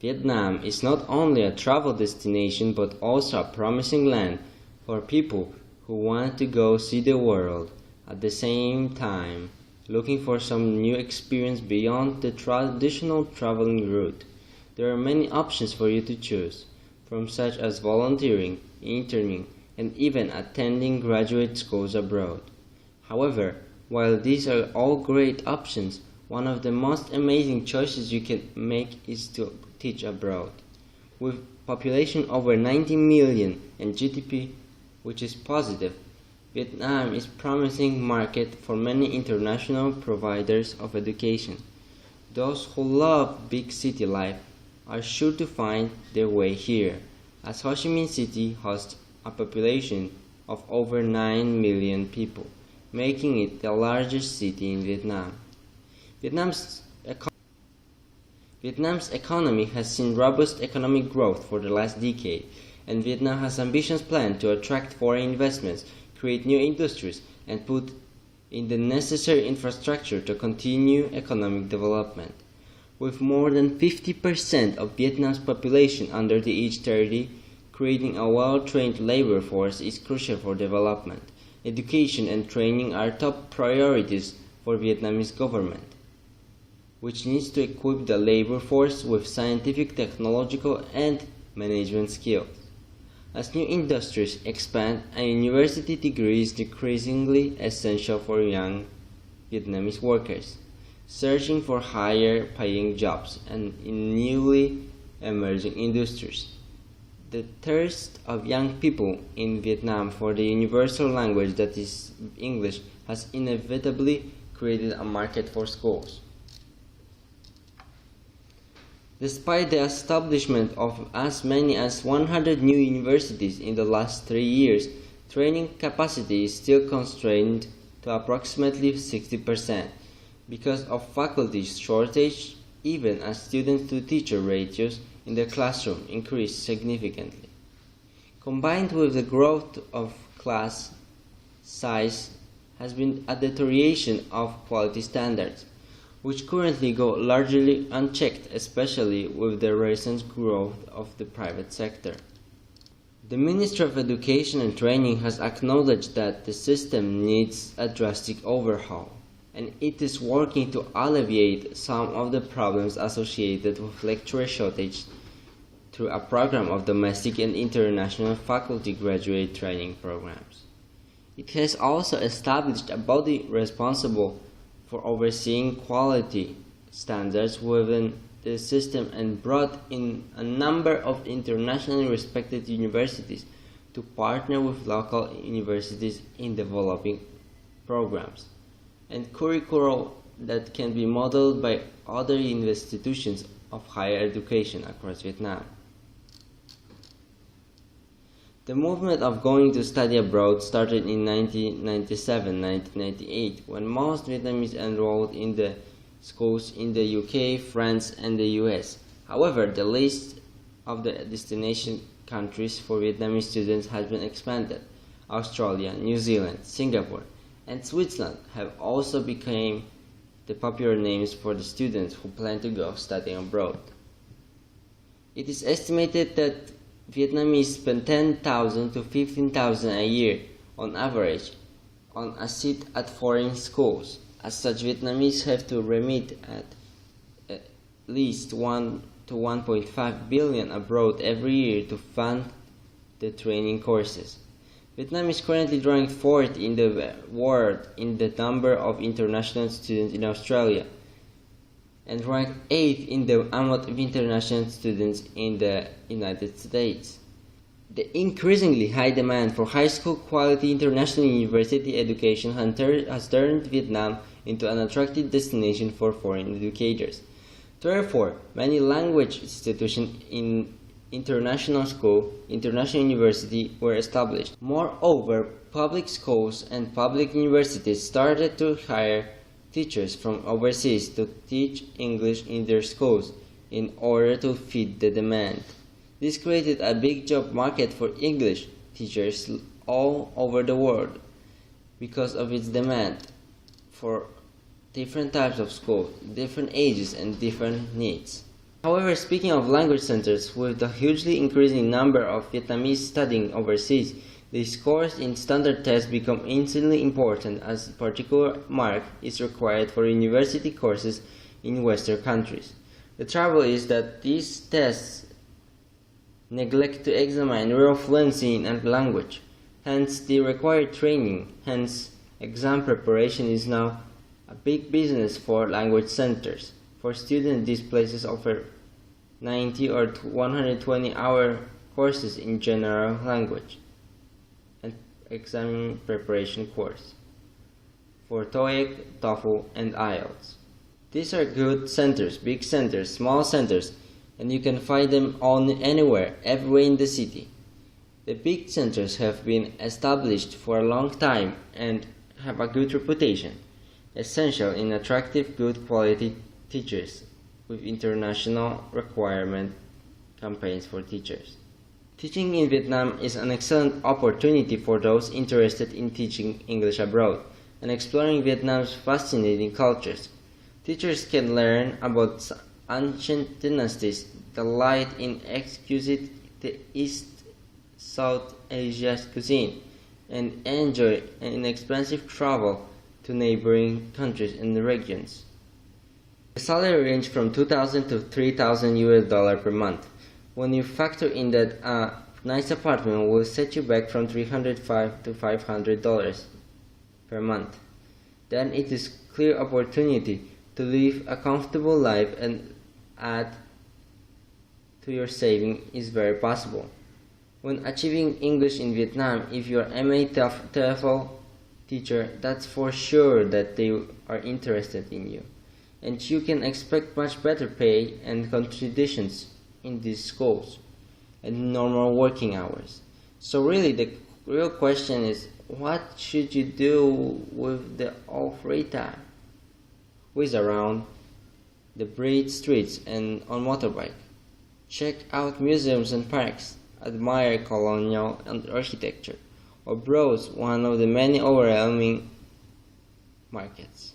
Vietnam is not only a travel destination but also a promising land for people who want to go see the world, at the same time looking for some new experience beyond the traditional traveling route. There are many options for you to choose, from such as volunteering, interning, and even attending graduate schools abroad. However, while these are all great options, one of the most amazing choices you can make is to teach abroad. With population over 90 million and GDP which is positive, Vietnam is a promising market for many international providers of education. Those who love big city life are sure to find their way here, as Ho Chi Minh City hosts a population of over 9 million people, making it the largest city in Vietnam. Vietnam's economy has seen robust economic growth for the last decade, and Vietnam has ambitious plans to attract foreign investments, create new industries, and put in the necessary infrastructure to continue economic development. With more than 50% of Vietnam's population under the age 30, creating a well-trained labor force is crucial for development. Education and training are top priorities for Vietnamese government, which needs to equip the labor force with scientific, technological, and management skills. As new industries expand, a university degree is increasingly essential for young Vietnamese workers searching for higher paying jobs and in newly emerging industries. The thirst of young people in Vietnam for the universal language that is English has inevitably created a market for schools. Despite the establishment of as many as 100 new universities in the last 3 years, training capacity is still constrained to approximately 60% because of faculty shortage, even as student-to-teacher ratios in the classroom increase significantly. Combined with the growth of class size has been a deterioration of quality standards, which currently go largely unchecked, especially with the recent growth of the private sector. The Ministry of Education and Training has acknowledged that the system needs a drastic overhaul, and it is working to alleviate some of the problems associated with lecturer shortage through a program of domestic and international faculty graduate training programs. It has also established a body responsible for overseeing quality standards within the system and brought in a number of internationally respected universities to partner with local universities in developing programs and curricula that can be modeled by other institutions of higher education across Vietnam. The movement of going to study abroad started in 1997-1998 when most Vietnamese enrolled in the schools in the UK, France, and the US. However, the list of the destination countries for Vietnamese students has been expanded. Australia, New Zealand, Singapore, and Switzerland have also become the popular names for the students who plan to go studying abroad. It is estimated that Vietnamese spend $10,000 to $15,000 a year on average on a seat at foreign schools. As such, Vietnamese have to remit at least 1 to 1.5 billion abroad every year to fund the training courses. Vietnam is currently ranked 4th in the world in the number of international students in Australia, and ranked 8th in the amount of international students in the United States. The increasingly high demand for high school quality international university education has turned Vietnam into an attractive destination for foreign educators. Therefore, many language institutions in international school, international university were established. Moreover, public schools and public universities started to hire teachers from overseas to teach English in their schools in order to feed the demand. This created a big job market for English teachers all over the world because of its demand for different types of schools, different ages, and different needs. However, speaking of language centers, with the hugely increasing number of Vietnamese studying overseas, the scores in standard tests become insanely important as a particular mark is required for university courses in Western countries. The trouble is that these tests neglect to examine real fluency in a language, hence the required training, hence exam preparation is now a big business for language centers. For students, these places offer 90 or 120-hour courses in general language and exam preparation course for TOEIC, TOEFL, and IELTS. These are good centers, big centers, small centers, and you can find them anywhere, everywhere in the city. The big centers have been established for a long time and have a good reputation, essential in attractive, good quality teachers with international requirement campaigns for teachers. Teaching in Vietnam is an excellent opportunity for those interested in teaching English abroad and exploring Vietnam's fascinating cultures. Teachers can learn about ancient dynasties, delight in exquisite East-South Asia cuisine, and enjoy an inexpensive travel to neighboring countries and regions. The salary range from $2,000 to $3,000 per month. When you factor in that a nice apartment will set you back from $305 to $500 per month, then it is clear opportunity to live a comfortable life and add to your saving is very possible. When achieving English in Vietnam, if you are MA TOEFL teacher, that's for sure that they are interested in you. And you can expect much better pay and contributions in these schools and normal working hours. So really the real question is, what should you do with the all free time? Whiz around the bright streets and on motorbike. Check out museums and parks, admire colonial architecture, or browse one of the many overwhelming markets.